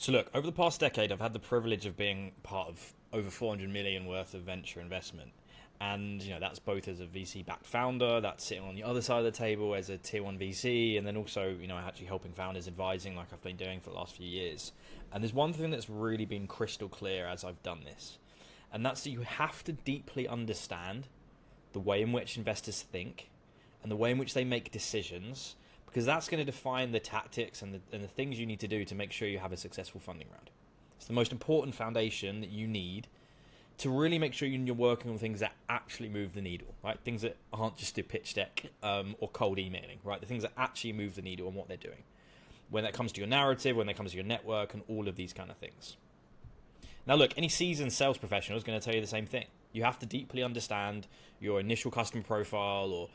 So look, over the past decade, I've had the privilege of being part of over 400 million worth of venture investment. And, that's both as a VC-backed founder, that's sitting on the other side of the table as a tier one VC, and then also, actually helping founders advising like I've been doing for the last few years. And there's one thing that's really been crystal clear as I've done this, and that's that you have to deeply understand the way in which investors think and the way in which they make decisions, because that's going to define the tactics and the things you need to do to make sure you have a successful funding round. It's the most important foundation that you need to really make sure you're working on things that actually move the needle, right? Things that aren't just a pitch deck or cold emailing, right? The things that actually move the needle on what they're doing. When that comes to your narrative, when that comes to your network, and all of these kind of things. Now look, any seasoned sales professional is going to tell you the same thing. You have to deeply understand your initial customer profile, or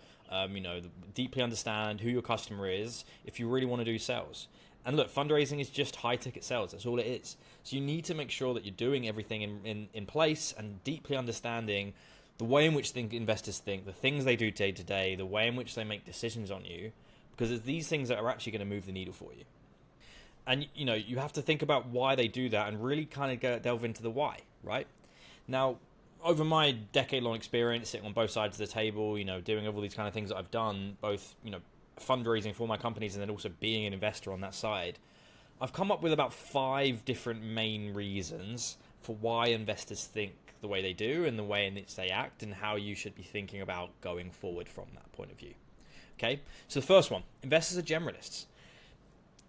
deeply understand who your customer is if you really want to do sales. And look, fundraising is just high ticket sales. That's all it is. So you need to make sure that you're doing everything in place and deeply understanding the way in which investors think, the things they do day to day, the way in which they make decisions on you, because it's these things that are actually going to move the needle for you. And you have to think about why they do that and really kind of delve into the why, right? Now, over my decade-long experience sitting on both sides of the table, doing all these kind of things that I've done, both, fundraising for my companies and then also being an investor on that side, I've come up with about 5 different main reasons for why investors think the way they do and the way in which they act, and how you should be thinking about going forward from that point of view. Okay, so the first one, investors are generalists.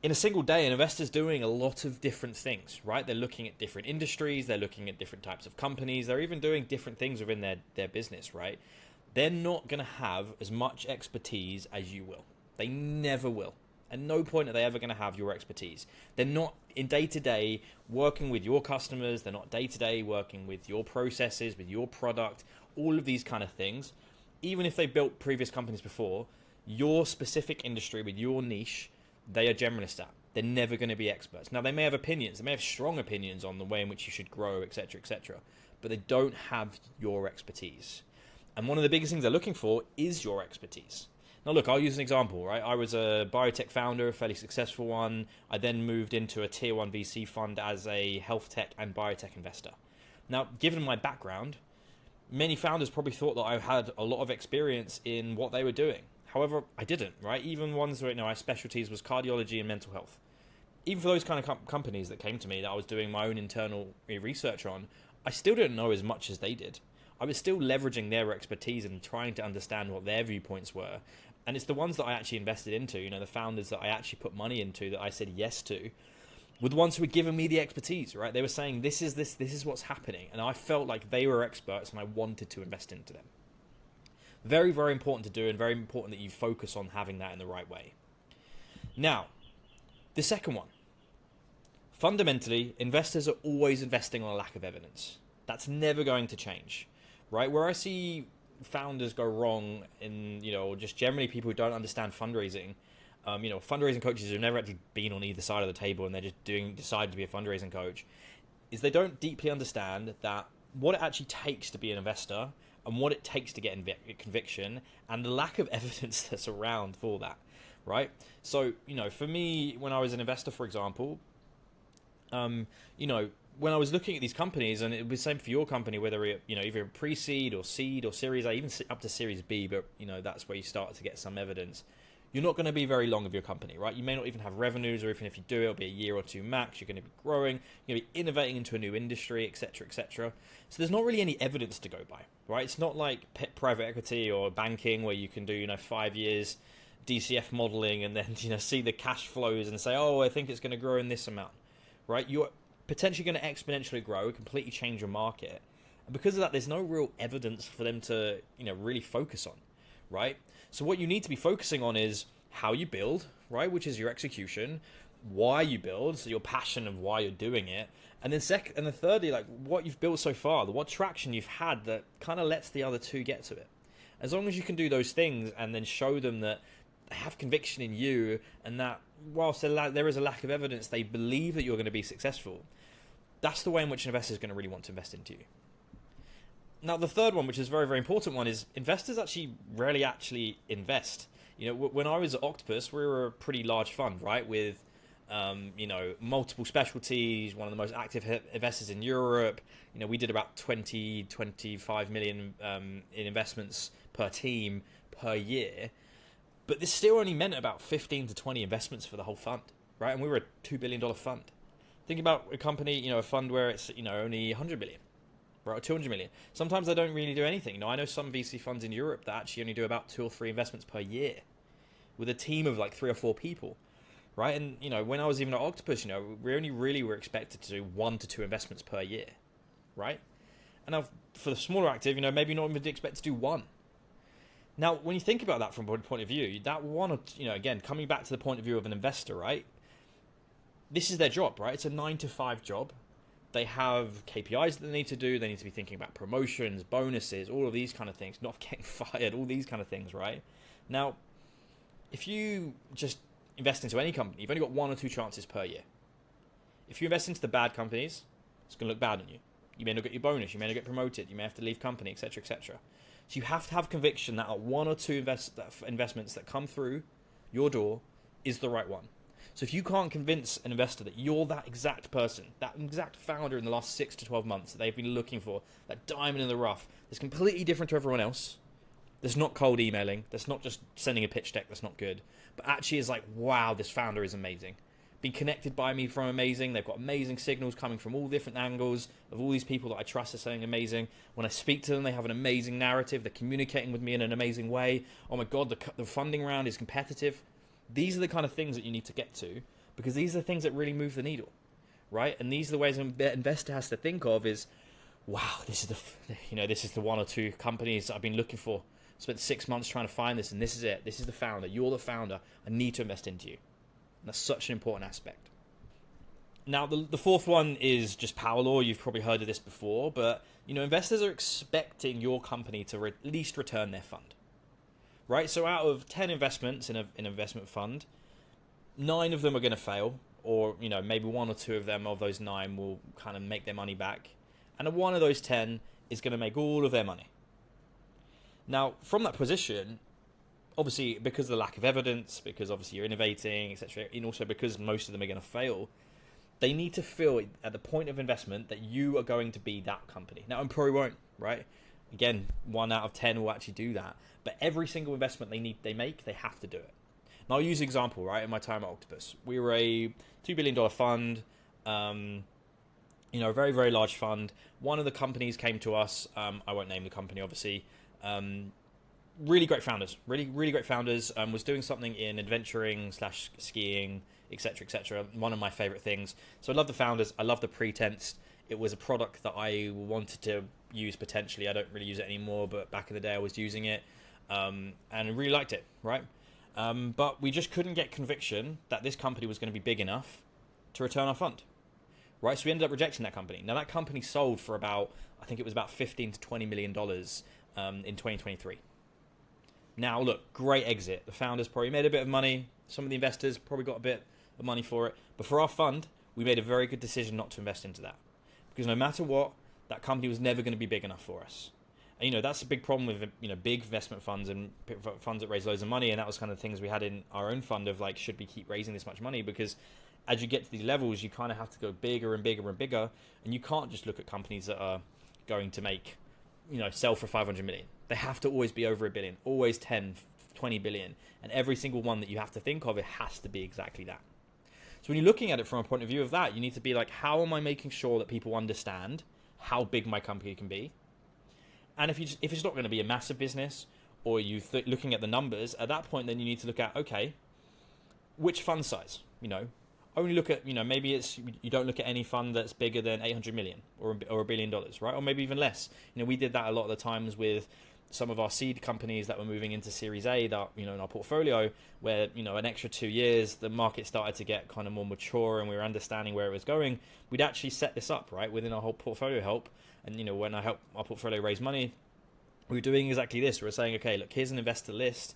In a single day, an investor's doing a lot of different things, right? They're looking at different industries, they're looking at different types of companies, they're even doing different things within their business, right? They're not going to have as much expertise as you will. They never will. At no point are they ever going to have your expertise. They're not in day-to-day working with your customers, they're not day-to-day working with your processes, with your product, all of these kind of things. Even if they've built previous companies before, your specific industry with your niche, they are generalists at. They're never going to be experts. Now, they may have opinions. They may have strong opinions on the way in which you should grow, etc., etc., but they don't have your expertise. And one of the biggest things they're looking for is your expertise. Now, look, I'll use an example, right? I was a biotech founder, a fairly successful one. I then moved into a tier one VC fund as a health tech and biotech investor. Now, given my background, many founders probably thought that I had a lot of experience in what they were doing. However, I didn't, right? Even ones where my specialties was cardiology and mental health. Even for those kind of companies that came to me that I was doing my own internal research on, I still didn't know as much as they did. I was still leveraging their expertise and trying to understand what their viewpoints were. And it's the ones that I actually invested into, the founders that I actually put money into, that I said yes to, were the ones who were giving me the expertise, right? They were saying, this is what's happening. And I felt like they were experts and I wanted to invest into them. Very, very important to do, and very important that you focus on having that in the right way. Now, the second one. Fundamentally, investors are always investing on a lack of evidence. That's never going to change, right? Where I see founders go wrong in, or just generally people who don't understand fundraising, fundraising coaches who've never actually been on either side of the table and they're just decide to be a fundraising coach, is they don't deeply understand that what it actually takes to be an investor and what it takes to get conviction, and the lack of evidence that's around for that, right? So, for me, when I was an investor, for example, when I was looking at these companies, and it was the same for your company, whether it, either pre-seed or seed or Series A, even up to Series B, but, that's where you start to get some evidence. You're not going to be very long of your company, right? You may not even have revenues, or even if you do, it'll be a year or two max. You're going to be growing, you're going to be innovating into a new industry, etc., etc. So there's not really any evidence to go by, right? It's not like private equity or banking where you can do, 5 years DCF modeling and then, see the cash flows and say, oh, I think it's going to grow in this amount, right? You're potentially going to exponentially grow, completely change your market. And because of that, there's no real evidence for them to, really focus on, right? So what you need to be focusing on is how you build, right? Which is your execution, why you build, so your passion of why you're doing it. And then thirdly, like what you've built so far, what traction you've had that kind of lets the other two get to it. As long as you can do those things and then show them that they have conviction in you, and that whilst there is a lack of evidence, they believe that you're going to be successful. That's the way in which an investor is going to really want to invest into you. Now, the third one, which is a very, very important one, is investors actually rarely invest. When I was at Octopus, we were a pretty large fund, right? With multiple specialties, one of the most active investors in Europe. We did about 25 million in investments per team per year, but this still only meant about 15 to 20 investments for the whole fund, right? And we were a $2 billion fund. Think about a company, a fund where it's, only 100 million, right? Or 200 million. Sometimes they don't really do anything. I know some VC funds in Europe that actually only do about 2 or 3 investments per year with a team of like 3 or 4 people. Right, and when I was even at Octopus, we only really were expected to do 1 to 2 investments per year, right? And now for the smaller active, maybe not even expect to do 1. Now, when you think about that from a point of view, that one, again, coming back to the point of view of an investor, right? This is their job, right? It's a 9 to 5 job. They have KPIs that they need to do. They need to be thinking about promotions, bonuses, all of these kind of things, not getting fired, all these kind of things, right? Now, if you just invest into any company, you've only got 1 or 2 chances per year. If you invest into the bad companies, it's going to look bad on you. You may not get your bonus, you may not get promoted, you may have to leave company, etc., etc. So you have to have conviction that 1 or 2 investments that come through your door is the right one. So if you can't convince an investor that you're that exact person, that exact founder in the last 6 to 12 months that they've been looking for, that diamond in the rough, that's completely different to everyone else, that's not cold emailing, that's not just sending a pitch deck that's not good, but actually is like, wow, this founder is amazing. Being connected by me from amazing. They've got amazing signals coming from all different angles of all these people that I trust are saying amazing. When I speak to them, they have an amazing narrative. They're communicating with me in an amazing way. Oh my God, the funding round is competitive. These are the kind of things that you need to get to, because these are the things that really move the needle, right? And these are the ways an investor has to think of is, wow, this is the 1 or 2 companies that I've been looking for. Spent 6 months trying to find this, and this is it. This is the founder. You're the founder. I need to invest into you. And that's such an important aspect. Now, the fourth one is just power law. You've probably heard of this before, but investors are expecting your company to at least return their fund, right? So out of 10 investments in an investment fund, 9 of them are going to fail, or maybe 1 or 2 of them of those 9 will kind of make their money back, and one of those 10 is going to make all of their money. Now, from that position, obviously, because of the lack of evidence, because obviously you're innovating, etc., and also because most of them are going to fail, they need to feel at the point of investment that you are going to be that company. Now, and probably won't, right? Again, 1 out of 10 will actually do that. But every single investment they make, they have to do it. And I'll use an example, right? In my time at Octopus, we were a $2 billion fund, a very, very large fund. One of the companies came to us. I won't name the company, obviously. Really great founders, really great founders. Was doing something in adventuring / skiing, etc., etc. One of my favorite things. So I love the founders. I love the pretense. It was a product that I wanted to use potentially. I don't really use it anymore, but back in the day I was using it, and I really liked it, right? But we just couldn't get conviction that this company was going to be big enough to return our fund, right? So we ended up rejecting that company. Now that company sold for about 15 to $20 million in 2023. Now, look, great exit. The founders probably made a bit of money. Some of the investors probably got a bit of money for it. But for our fund, we made a very good decision not to invest into that. Because no matter what, that company was never going to be big enough for us. And, that's a big problem with, big investment funds and funds that raise loads of money. And that was kind of things we had in our own fund of like, should we keep raising this much money? Because as you get to these levels, you kind of have to go bigger and bigger and bigger. And you can't just look at companies that are going to make, sell for 500 million. They have to always be over $1 billion, always 10, 20 billion. And every single one that you have to think of, it has to be exactly that. So when you're looking at it from a point of view of that, you need to be like, how am I making sure that people understand how big my company can be? And if it's not going to be a massive business, or you looking at the numbers, at that point, then you need to look at, okay, which fund size? Only look at, maybe you don't look at any fund that's bigger than 800 million or $1 billion, right? Or maybe even less. We did that a lot of the times with some of our seed companies that were moving into Series A that, in our portfolio, where, an extra 2 years, the market started to get kind of more mature and we were understanding where it was going. We'd actually set this up, right, within our whole portfolio help. And, when I help our portfolio raise money, we were doing exactly this. We were saying, okay, look, here's an investor list.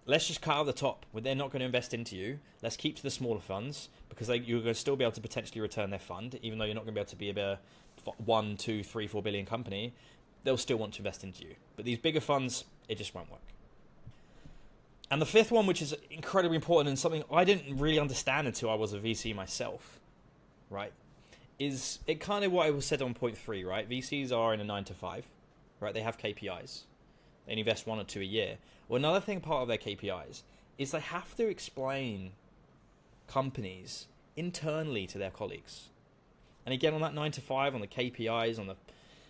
Let's just cut out the top. They're not going to invest into you. Let's keep to the smaller funds because you're going to still be able to potentially return their fund, even though you're not going to be able to be a 1, 2, 3, 4 billion company. They'll still want to invest into you. But these bigger funds, it just won't work. And the fifth one, which is incredibly important and something I didn't really understand until I was a VC myself, right, is it kind of what I was said on point 3, right? VCs are in a 9 to 5, right? They have KPIs. They invest 1 or 2 a year. Well, another thing part of their KPIs is they have to explain companies internally to their colleagues. And again, on that 9 to 5, on the KPIs, on the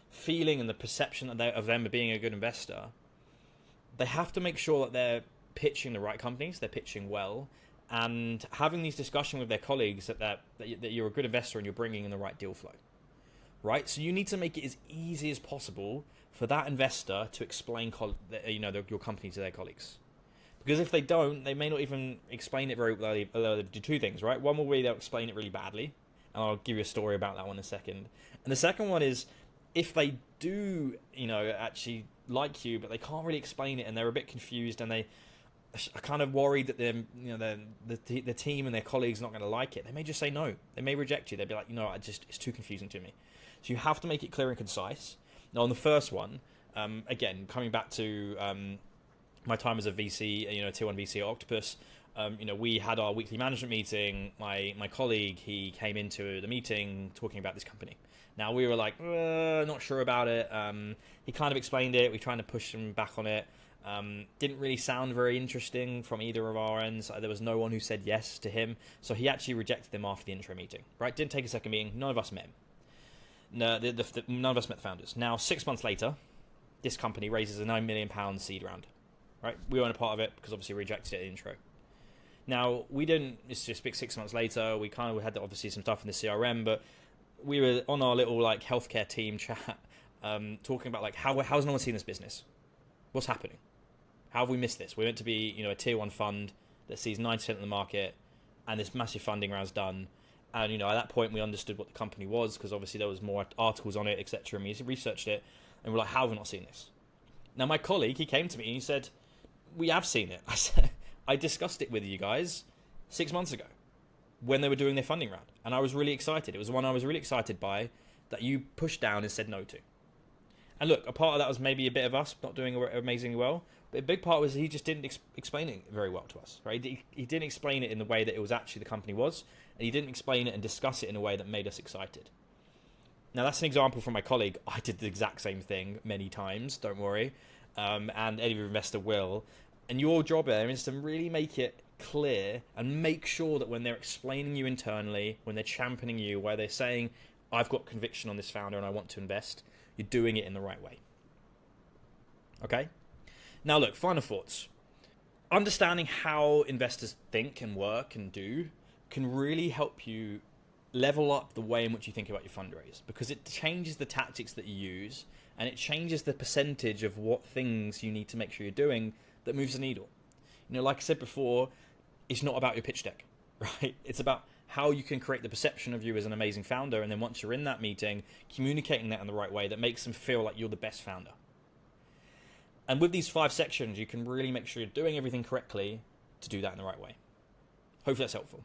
feeling and the perception of them being a good investor, they have to make sure that they're pitching the right companies, they're pitching well, and having these discussions with their colleagues that you're a good investor and you're bringing in the right deal flow, right? So you need to make it as easy as possible for that investor to explain your company to their colleagues. Because if they don't, they may not even explain it very well. They'll do 2 things, right? One will be they'll explain it really badly, and I'll give you a story about that one in a second. And the second one is if they do, actually like you, but they can't really explain it and they're a bit confused and they are kind of worried that the team and their colleagues are not going to like it, they may just say no. They may reject you. They'll be like, it's too confusing to me. So you have to make it clear and concise. Now, on the first one, again, coming back to my time as a VC, tier 1 VC at Octopus, we had our weekly management meeting. My colleague, he came into the meeting talking about this company. Now, we were like, not sure about it. He kind of explained it. We tried to push him back on it. Didn't really sound very interesting from either of our ends. There was no one who said yes to him. So he actually rejected him after the intro meeting. Right? Didn't take a second meeting. None of us met him. No, none of us met the founders. Now, 6 months later, this company raises a £9 million seed round. Right? We weren't a part of it because obviously we rejected it in the intro. Now, we didn't, it's just 6 months later, we had obviously some stuff in the CRM, but we were on our little healthcare team chat talking about how's no one seen this business? What's happening? How have we missed this? We're meant to be, a tier 1 fund that sees 90% of the market, and this massive funding round's done. And, at that point we understood what the company was because obviously there was more articles on it, etc. And we researched it, and we're like, how have we not seen this? Now, my colleague, he came to me and he said, we have seen it. I said, I discussed it with you guys 6 months ago when they were doing their funding round. And I was really excited. It was one I was really excited by that you pushed down and said no to. And look, a part of that was maybe a bit of us not doing amazingly well. But a big part was he just didn't explain it very well to us, right? He didn't explain it in the way that it was actually the company was. And he didn't explain it and discuss it in a way that made us excited. Now, that's an example from my colleague. I did the exact same thing many times, don't worry. And any investor will. And your job there is to really make it clear and make sure that when they're explaining you internally, when they're championing you, where they're saying, I've got conviction on this founder and I want to invest, you're doing it in the right way. Okay? Now look, final thoughts. Understanding how investors think and work and do can really help you level up the way in which you think about your fundraise, because it changes the tactics that you use and it changes the percentage of what things you need to make sure you're doing that moves the needle. Like I said before, it's not about your pitch deck, right? It's about how you can create the perception of you as an amazing founder, and then once you're in that meeting, communicating that in the right way that makes them feel like you're the best founder. And with these 5 sections, you can really make sure you're doing everything correctly to do that in the right way. Hopefully that's helpful.